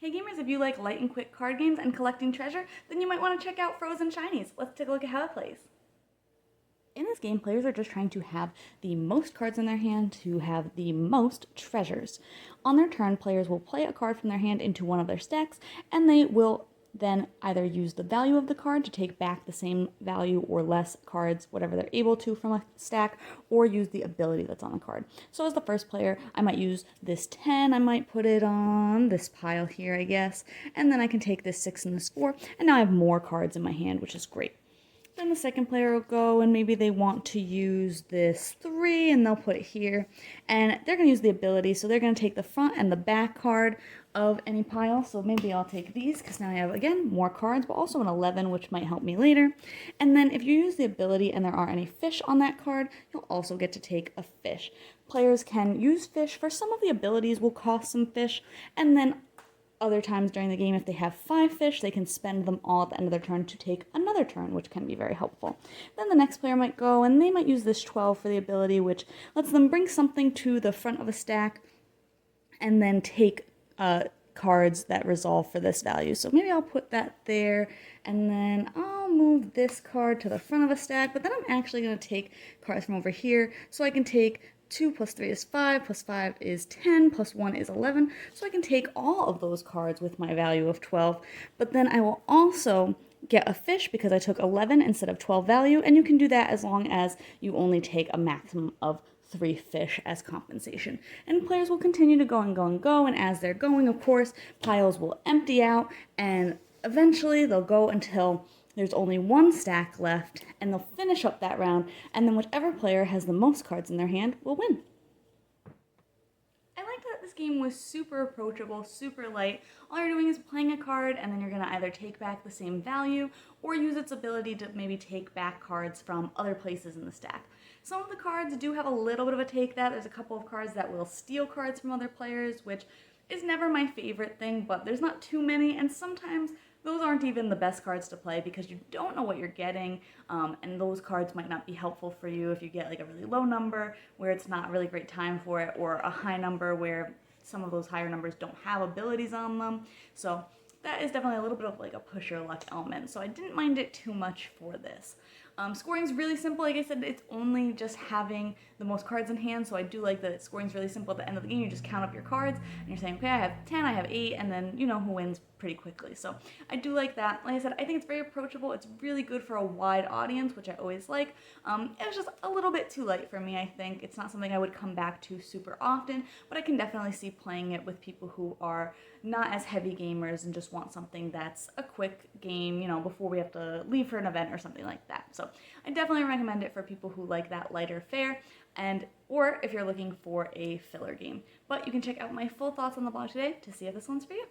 Hey gamers, if you like light and quick card games and collecting treasure, then you might want to check out Frozen Shinies. Let's take a look at how it plays. In this game, players are just trying to have the most cards in their hand to have the most treasures. On their turn, players will play a card from their hand into one of their stacks, and they will then either use the value of the card to take back the same value or less cards, whatever they're able to from a stack, or use the ability that's on the card. So as the first player, I might use this 10, I might put it on this pile here, I guess, and then I can take this 6 and this 4, and now I have more cards in my hand, which is great. Then the second player will go and maybe they want to use this 3 and they'll put it here. And they're going to use the ability, so they're going to take the front and the back card of any pile. So maybe I'll take these because now I have, again, more cards, but also an 11, which might help me later. And then if you use the ability and there are any fish on that card, you'll also get to take a fish. Players can use fish. For some of the abilities will cost some fish, and then other times during the game, if they have 5 fish, they can spend them all at the end of their turn to take another turn, which can be very helpful. Then the next player might go, and they might use this 12 for the ability, which lets them bring something to the front of a stack and then take cards that resolve for this value. So maybe I'll put that there, and then I'll move this card to the front of a stack, but then I'm actually going to take cards from over here, so I can take 2 plus 3 is 5, plus 5 is 10, plus 1 is 11. So I can take all of those cards with my value of 12, but then I will also get a fish because I took 11 instead of 12 value, and you can do that as long as you only take a maximum of 3 fish as compensation. And players will continue to go and go and go, and as they're going, of course, piles will empty out, and eventually they'll go until there's only 1 stack left, and they'll finish up that round, and then whichever player has the most cards in their hand will win. I like that this game was super approachable, super light. All you're doing is playing a card, and then you're going to either take back the same value or use its ability to maybe take back cards from other places in the stack. Some of the cards do have a little bit of a take that. There's a couple of cards that will steal cards from other players, which is never my favorite thing, but there's not too many, and sometimes those aren't even the best cards to play because you don't know what you're getting, and those cards might not be helpful for you if you get like a really low number where it's not a really great time for it, or a high number where some of those higher numbers don't have abilities on them. So that is definitely a little bit of like a push your luck element, so I didn't mind it too much for this. Scoring is really simple. Like I said, it's only just having the most cards in hand, so I do like that scoring is really simple. At the end of the game, you just count up your cards, and you're saying, okay, I have 10, I have 8, and then you know who wins pretty quickly. So I do like that. Like I said, I think it's very approachable. It's really good for a wide audience, which I always like. It was just a little bit too light for me, I think. It's not something I would come back to super often, but I can definitely see playing it with people who are not as heavy gamers and just want something that's a quick game, you know, before we have to leave for an event or something like that. So I definitely recommend it for people who like that lighter fare, or if you're looking for a filler game. But you can check out my full thoughts on the blog today to see if this one's for you.